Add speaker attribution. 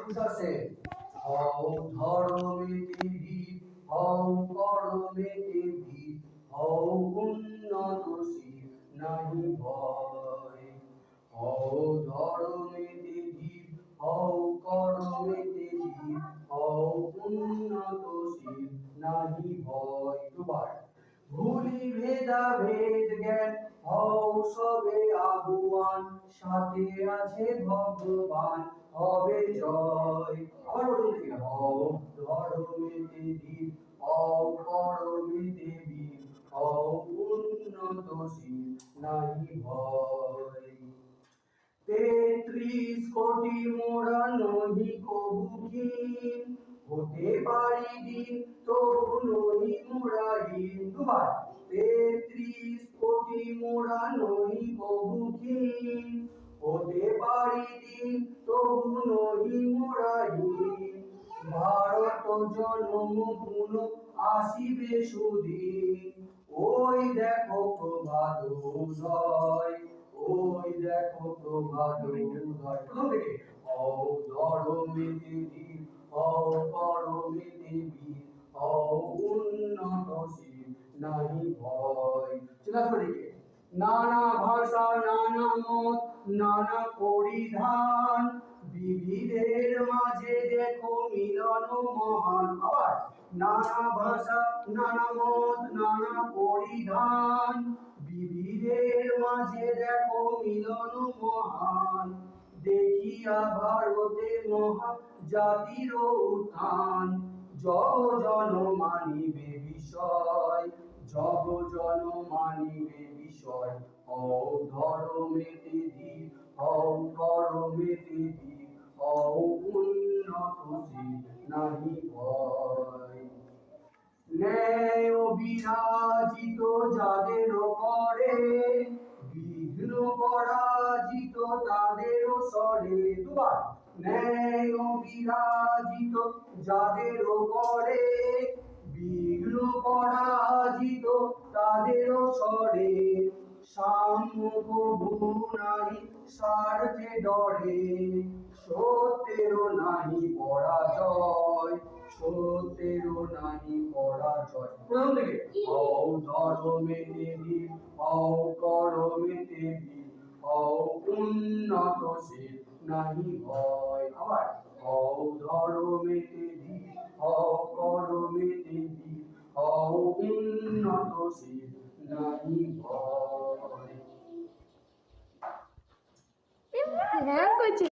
Speaker 1: উচ্চাসে হও ধর্মেতে ভীত, হও কর্মেতে ভীত, হও উন্নতশীল নাহি ভয়। হও ধর্মেতে ভীত, হও কর্মেতে ভীত, হও উন্নতশীল নাহি ভয়। দুবার ভুলি ভেদা ভেদ জ্ঞান, হও সবে আগুয়ান, সাথে আছে ভগবান, হবে জয়। আবার বলুন কি, হও ধর্মেতে ভীত, হও কর্মেতে ভীত, হও উন্নতশীল নাহি ভয়। ৩৩ কোটি মোরা নহি কবু ক্ষীণ, হতে পারি দিন তবু নহি মোরা হীন। দুবার ৩৩ কোটি মোরা নহি কবু ক্ষীণ, হতে পারি দিন তবু নহি মোরা হীন। ভারত জনম পুন আসিবে সুদিন, ওই দেখো প্রভাত উদয়, ওই দেখো প্রভাত উদয়। প্রথম থেকে হও ধর্মেতে ভীত, হও কর্মেতে ভীত, হও উন্নতশীল নাহি ভয়। চলে আসবো এদিকে। নানা ভাষা নানা মত নানা পরিধান, বিবিধের মাঝে দেখো মিলন মহান। আবার নানা ভাষা নানা মত নানা পরিধান, বিবিধের মাঝে দেখো মিলন মহান। দেখিয়া ভারতে মহা জাতির উত্থান, জগ জন মানিবে বিষয়, জগ জন মানিবে বিষয়। হও ধর্মেতে ভীত, হও কর্মেতে ভীত, হও উন্নতশীল নাহি ভয়। ন্যায় বিরাজিত যাদের করে, বিঘ্ন পরাজিত তাদের স্বরে। দুবার ন্যায় বিরাজিত যাদের করে, বিঘ্ন পরাজিত তাদের স্বরে। সাম্য প্রভু নাহি স্বার্থে ডরে, সত্যেরও নাহি পরাজয়, সত্যেরও নাহি পরাজয়। প্রথম থেকে হও ধর্মেতে ভীত, হও কর্মেতে ভীত, হও উন্নতশীল নাহি ভয়। আবার হও ধর্মেতে ভীত, হও কর্মেতে ভীত, হও উন্নতশীল নাহি ভয়।